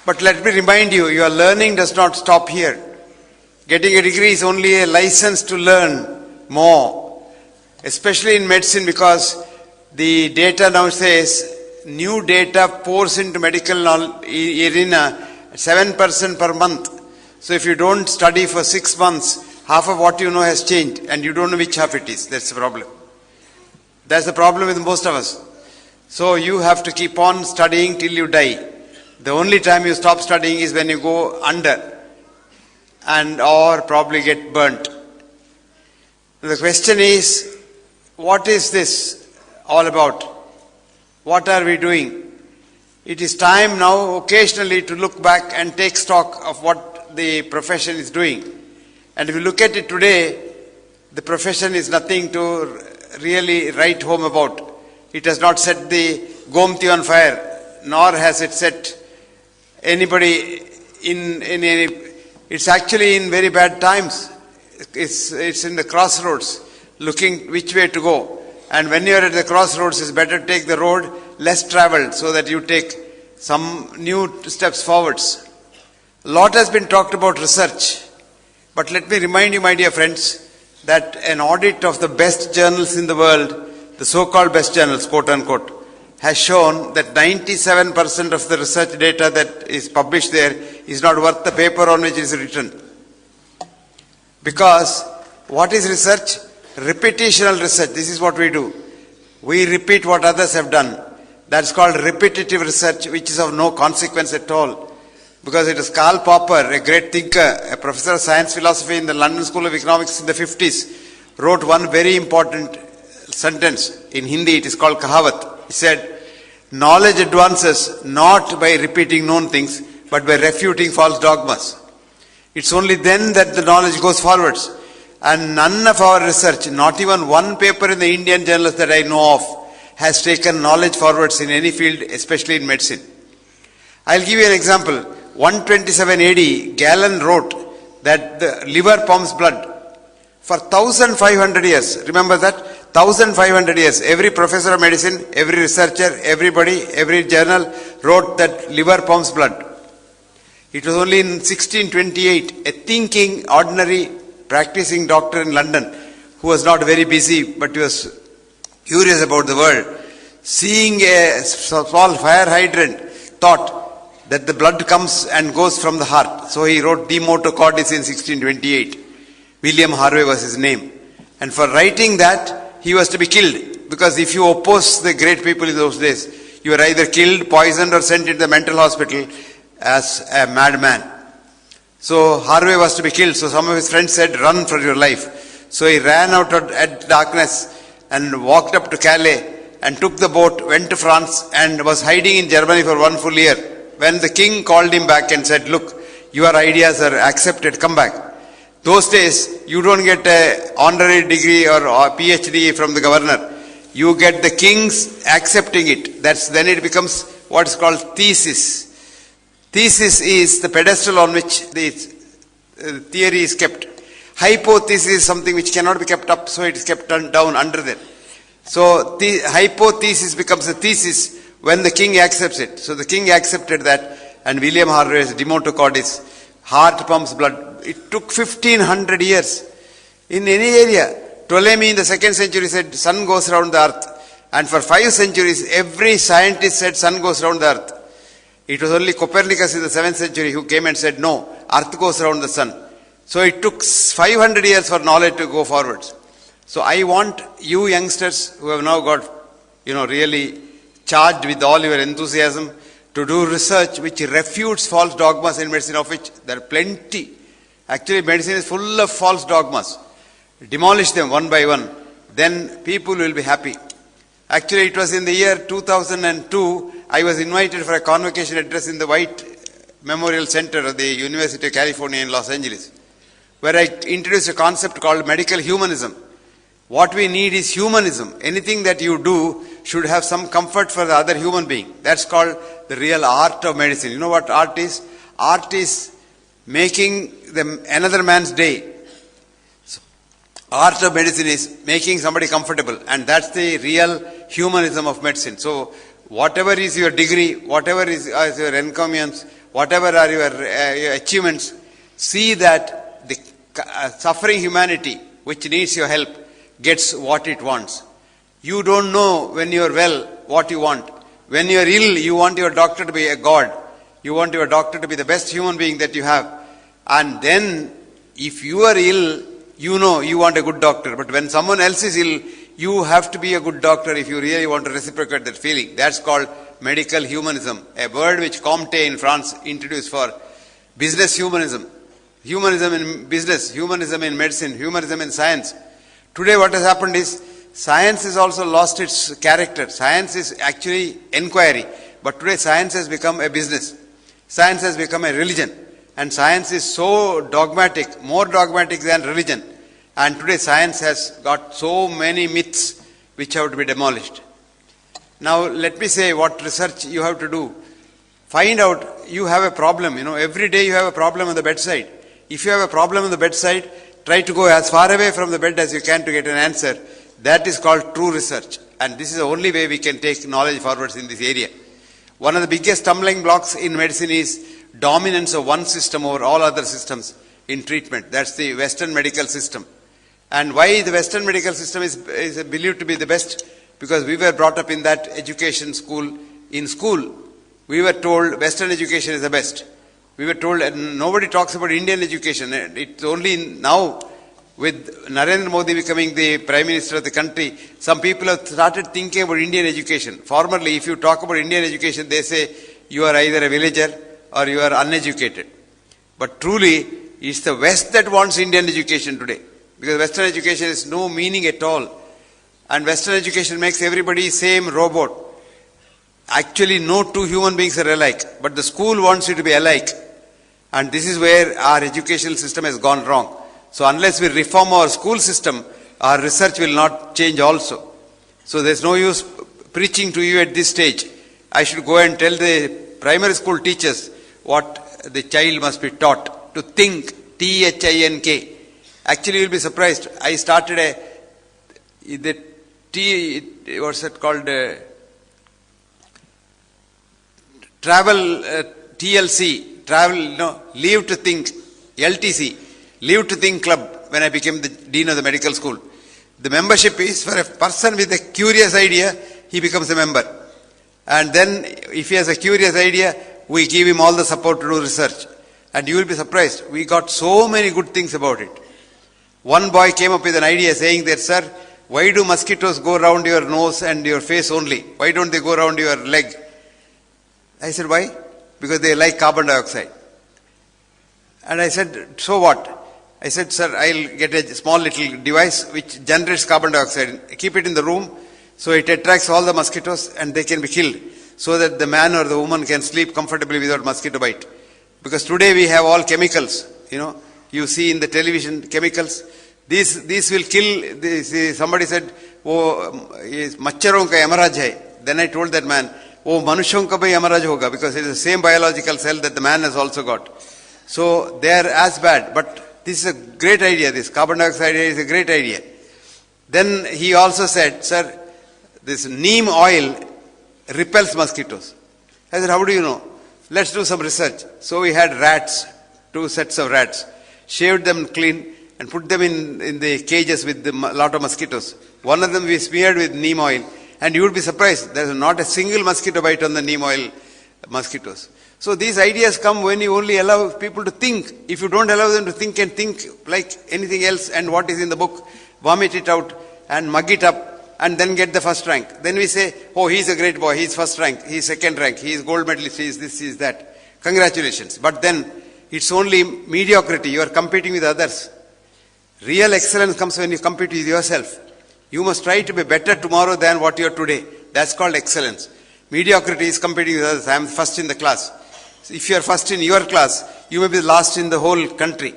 But let me remind you, your learning does not stop here. Getting a degree is only a license to learn more, especially in medicine, because the data now says new data pours into medical arena 7% per month. So if you don't study for 6 months, half of what you know has changed and you don't know which half it is. That's the problem. That's the problem with most of us. So you have to keep on studying till you die. The only time you stop studying is when you go under and or probably get burnt. The question is, what is this all about? What are we doing? It is time now occasionally to look back and take stock of what the profession is doing. And if you look at it today, the profession is nothing to really write home about. It has not set the Gomti on fire, nor has it set anybody in any. It's actually in very bad times. It's in the crossroads, looking which way to go. And when you are at the crossroads, it's better to take the road less traveled so that you take some new steps forwards. A lot has been talked about research. But let me remind you, my dear friends, that an audit of the best journals in the world, the so-called best journals, quote unquote, has shown that 97% of the research data that is published there is not worth the paper on which it is written. Because what is research? Repetitional research. This is what we do. We repeat what others have done. That's called repetitive research, which is of no consequence at all. Because it is Karl Popper, a great thinker, a professor of science philosophy in the London School of Economics in the 50s, wrote one very important sentence. In Hindi it is called Kahavat. He said, knowledge advances not by repeating known things, but by refuting false dogmas. It's only then that the knowledge goes forwards. And none of our research, not even one paper in the Indian journals that I know of, has taken knowledge forwards in any field, especially in medicine. I'll give you an example. 127 AD, Galen wrote that the liver pumps blood. For 1500 years, remember that? 1500 years, every professor of medicine, every researcher, everybody, every journal wrote that liver pumps blood. It was only in 1628, a thinking, ordinary, practicing doctor in London, who was not very busy, but he was curious about the world, seeing a small fire hydrant, thought that the blood comes and goes from the heart. So he wrote De Motu Cordis in 1628. William Harvey was his name. And for writing that, he was to be killed. Because if you oppose the great people in those days, you were either killed, poisoned, or sent into the mental hospital as a madman. So Harvey was to be killed. So some of his friends said, run for your life. So he ran out at darkness and walked up to Calais and took the boat, went to France, and was hiding in Germany for 1 full year. When the king called him back and said, look, your ideas are accepted, come back. Those days, you don't get an honorary degree or PhD from the governor. You get the king's accepting it. Then it becomes what is called thesis. Thesis is the pedestal on which the theory is kept. Hypothesis is something which cannot be kept up, so it is kept down under there. So the hypothesis becomes a thesis when the king accepts it. So the king accepted that, and William Harvey's De Motu Cordis, heart pumps blood. It took 1500 years in any area. Ptolemy in the 2nd century said sun goes around the earth. And for 5 centuries, every scientist said sun goes around the earth. It was only Copernicus in the 7th century who came and said no, earth goes around the sun. So it took 500 years for knowledge to go forwards. So I want you youngsters who have now got, really charged with all your enthusiasm to do research which refutes false dogmas in medicine, of which there are plenty. Actually, medicine is full of false dogmas. Demolish them one by one. Then people will be happy. Actually, it was in the year 2002, I was invited for a convocation address in the White Memorial Center of the University of California in Los Angeles, where I introduced a concept called medical humanism. What we need is humanism. Anything that you do should have some comfort for the other human being. That's called the real art of medicine. You know what art is? Art is making another man's day. So, art of medicine is making somebody comfortable, and that's the real humanism of medicine. So whatever is your degree, whatever is your encomiums, whatever are your achievements, see that the suffering humanity which needs your help gets what it wants. You don't know when you are well what you want. When you are ill, you want your doctor to be a god. You want your doctor to be the best human being that you have. And then, if you are ill, you know you want a good doctor. But when someone else is ill, you have to be a good doctor if you really want to reciprocate that feeling. That's called medical humanism, a word which Comte in France introduced for business humanism. Humanism in business, humanism in medicine, humanism in science. Today what has happened is, science has also lost its character. Science is actually inquiry. But today science has become a business. Science has become a religion. And science is so dogmatic, more dogmatic than religion. And today science has got so many myths which have to be demolished. Now let me say what research you have to do. Find out you have a problem. Every day you have a problem on the bedside. If you have a problem on the bedside, try to go as far away from the bed as you can to get an answer. That is called true research. And this is the only way we can take knowledge forwards in this area. One of the biggest stumbling blocks in medicine is dominance of one system over all other systems in treatment. That's the Western medical system. And why the Western medical system is believed to be the best? Because we were brought up in that education school. In school, we were told Western education is the best. We were told, and nobody talks about Indian education. It's only now, with Narendra Modi becoming the Prime Minister of the country, some people have started thinking about Indian education. Formerly, if you talk about Indian education, they say you are either a villager or you are uneducated. But truly, it's the West that wants Indian education today. Because Western education has no meaning at all. And Western education makes everybody same robot. Actually, no two human beings are alike. But the school wants you to be alike. And this is where our educational system has gone wrong. So unless we reform our school system, our research will not change also. So there's no use preaching to you at this stage. I should go and tell the primary school teachers what the child must be taught. To think, T-H-I-N-K. Actually, you'll be surprised. I started what's it called? Travel, TLC, travel, Leave to Think, LTC, Leave to Think Club, when I became the Dean of the Medical School. The membership is for a person with a curious idea, he becomes a member. And then, if he has a curious idea, we give him all the support to do research. And you will be surprised, we got so many good things about it. One boy came up with an idea saying that, sir, why do mosquitoes go around your nose and your face only? Why don't they go around your leg? I said, why? Because they like carbon dioxide. And I said, so what? I said, sir, I'll get a small little device which generates carbon dioxide. Keep it in the room so it attracts all the mosquitoes and they can be killed, so that the man or the woman can sleep comfortably without mosquito bite. Because today we have all chemicals, you see in the television chemicals. These will kill. Somebody said, oh, machcharon ka yamaraj hai. Then I told that man, oh, manushyon ka bhi yamaraj hoga, because it is the same biological cell that the man has also got. So they are as bad. But this is a great idea. This carbon dioxide is a great idea. Then he also said, sir, this neem oil repels mosquitoes. I said, how do you know? Let's do some research. So we had rats, 2 sets of rats, shaved them clean and put them in the cages with a lot of mosquitoes. One of them we smeared with neem oil, and you would be surprised, there is not a single mosquito bite on the neem oil mosquitoes. So these ideas come when you only allow people to think. If you don't allow them to think and think like anything else and what is in the book, vomit it out and mug it up and then get the first rank. Then we say, oh, he's a great boy, he's first rank, he's second rank, he's gold medalist, he's this, he's that. Congratulations. But then it's only mediocrity. You are competing with others. Real excellence comes when you compete with yourself. You must try to be better tomorrow than what you are today. That's called excellence. Mediocrity is competing with others. I am first in the class. So if you are first in your class, you may be last in the whole country.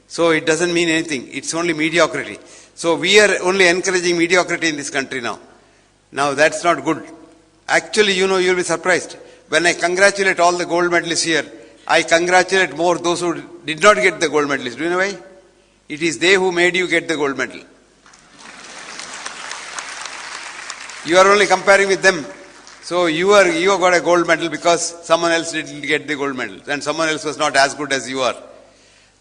So it doesn't mean anything. It's only mediocrity. So we are only encouraging mediocrity in this country now. Now that's not good. Actually, you'll be surprised. When I congratulate all the gold medalists here, I congratulate more those who did not get the gold medalist. Do you know why? It is they who made you get the gold medal. You are only comparing with them. So you got a gold medal because someone else didn't get the gold medal and someone else was not as good as you are.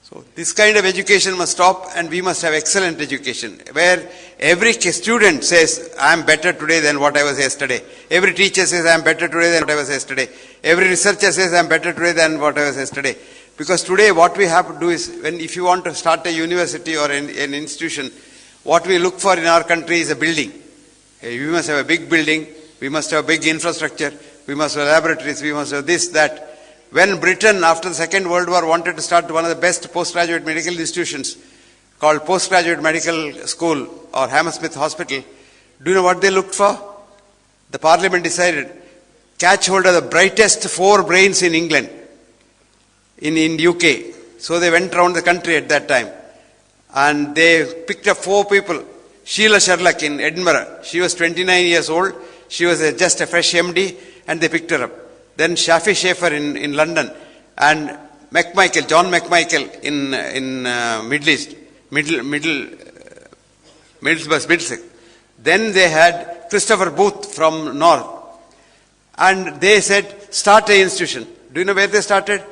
So this kind of education must stop, and we must have excellent education where every student says, I am better today than what I was yesterday. Every teacher says, I am better today than what I was yesterday. Every researcher says, I am better today than what I was yesterday. Because today what we have to do is, if you want to start a university or an institution, what we look for in our country is a building. We must have a big building, we must have big infrastructure, we must have laboratories, we must have this, that. When Britain, after the Second World War, wanted to start one of the best postgraduate medical institutions called Postgraduate Medical School or Hammersmith Hospital, do you know what they looked for? The Parliament decided, catch hold of the brightest 4 brains in England, in UK. So they went around the country at that time and they picked up 4 people. Sheila Sherlock in Edinburgh, she was 29 years old, she was just a fresh MD, and they picked her up. Then Shafi Schaefer in London, and John McMichael in Middlesex. Then they had Christopher Booth from North, and they said, start an institution. Do you know where they started?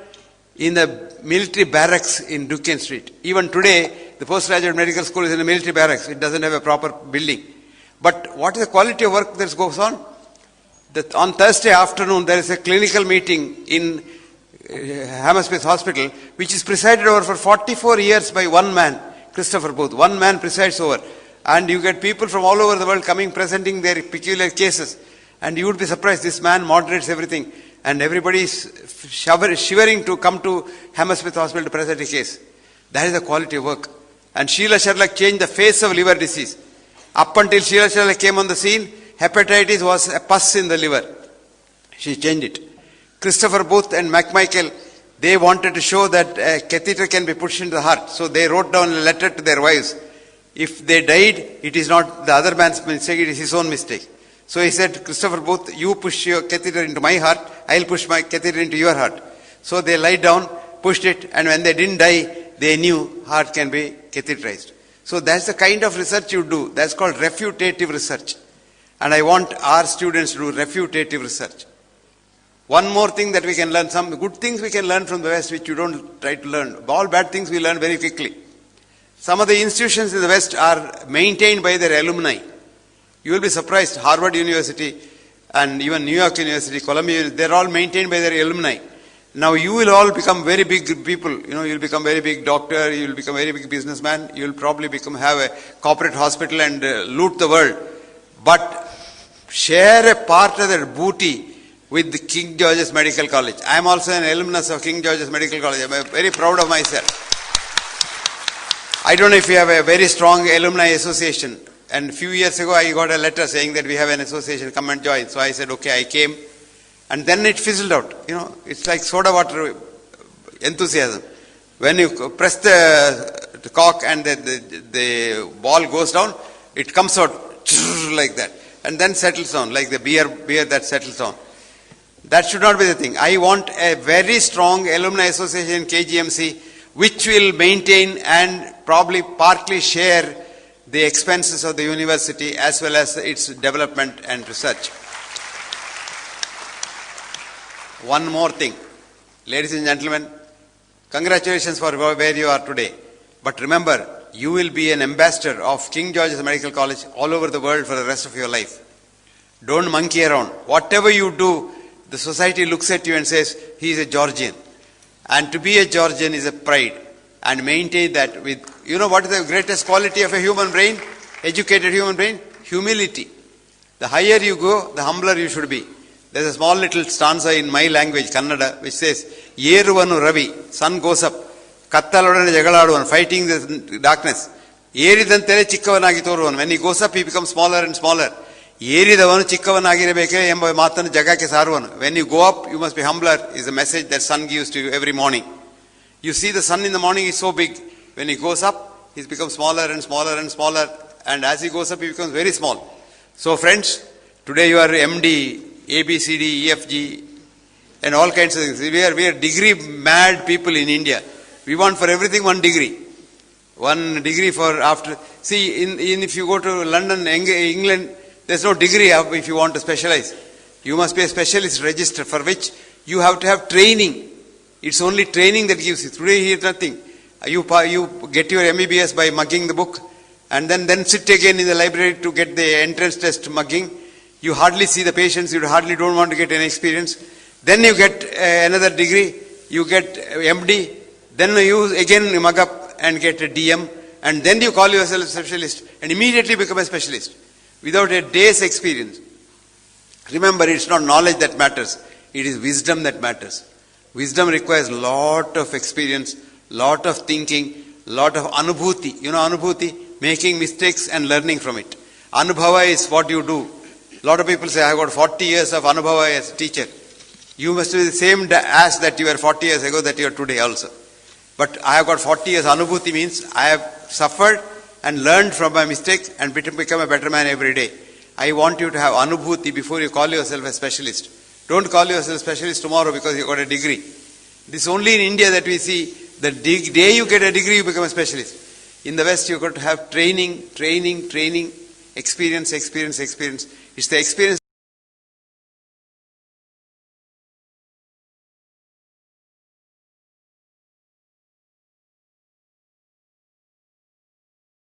In the military barracks in Duquesne Street. Even today, the postgraduate medical school is in a military barracks. It doesn't have a proper building. But what is the quality of work that goes on? On Thursday afternoon, there is a clinical meeting in Hammersmith Hospital, which is presided over for 44 years by one man, Christopher Booth. One man presides over. And you get people from all over the world coming, presenting their peculiar cases. And you would be surprised, this man moderates everything. And everybody is shivering to come to Hammersmith Hospital to present a case. That is the quality of work. And Sheila Sherlock changed the face of liver disease. Up until Sheila Sherlock came on the scene, hepatitis was a pus in the liver. She changed it. Christopher Booth and McMichael, they wanted to show that a catheter can be pushed into the heart. So they wrote down a letter to their wives. If they died, it is not the other man's mistake, it is his own mistake. So he said, Christopher Booth, you push your catheter into my heart, I'll push my catheter into your heart. So they lied down, pushed it, and when they didn't die, they knew heart can be catheterized. So that's the kind of research you do. That's called refutative research. And I want our students to do refutative research. One more thing that we can learn, some good things we can learn from the West which you don't try to learn. All bad things we learn very quickly. Some of the institutions in the West are maintained by their alumni. You will be surprised, Harvard University and even New York University, Columbia, they're all maintained by their alumni. Now you will all become very big people, you'll become very big doctor, you'll become very big businessman, you'll probably have a corporate hospital and loot the world. But share a part of their booty with the King George's Medical College. I am also an alumnus of King George's Medical College. I am very proud of myself. I don't know if you have a very strong alumni association. And a few years ago I got a letter saying that we have an association, come and join. So I said, okay, I came. And then it fizzled out. It's like soda water enthusiasm. When you press the cork and the ball goes down, it comes out like that. And then settles down, like the beer that settles down. That should not be the thing. I want a very strong alumni association in KGMC, which will maintain and probably partly share the expenses of the university as well as its development and research. One more thing. Ladies and gentlemen, congratulations for where you are today. But remember, you will be an ambassador of King George's Medical College all over the world for the rest of your life. Don't monkey around. Whatever you do, the society looks at you and says, he is a Georgian. And to be a Georgian is a pride. And maintain that with, what is the greatest quality of a human brain? Educated human brain? Humility. The higher you go, the humbler you should be. There's a small little stanza in my language, Kannada, which says, Yeruvanu Ravi, sun goes up, Kattalodane Jagaladuvan, fighting the darkness. Yeridantele chikkavanagi toruvan. When he goes up, he becomes smaller and smaller. Yeridavanu chikkavanagirabeke emba matanu jagake saruvanu. When you go up, you must be humbler, is the message that sun gives to you every morning. You see the sun in the morning is so big. When he goes up, he becomes smaller and smaller and smaller. And as he goes up, he becomes very small. So friends, today you are MD, A, B, C, D, E, F, G, and all kinds of things. We are degree mad people in India. We want for everything 1 degree. 1 degree for after. See, if you go to London, England, there's no degree if you want to specialize. You must be a specialist register, for which you have to have training. It's only training that gives you. Today he has nothing. You get your MBBS by mugging the book, and then sit again in the library to get the entrance test mugging. You hardly see the patients, you hardly don't want to get any experience. Then you get another degree, you get MD, then you again mug up and get a DM, and then you call yourself a specialist and immediately become a specialist without a day's experience. Remember, it's not knowledge that matters, it is wisdom that matters. Wisdom requires lot of experience, lot of thinking, lot of anubhuti. You know anubhuti? Making mistakes and learning from it. Anubhava is what you do. A lot of people say, I have got 40 years of anubhava as a teacher. You must be the same as that you were 40 years ago that you are today also. But I have got 40 years. Anubhuti means I have suffered and learned from my mistakes and become a better man every day. I want you to have anubhuti before you call yourself a specialist. Don't call yourself a specialist tomorrow because you got a degree. This is only in India that we see the day you get a degree you become a specialist. In the West you got to have training, experience. It's the experience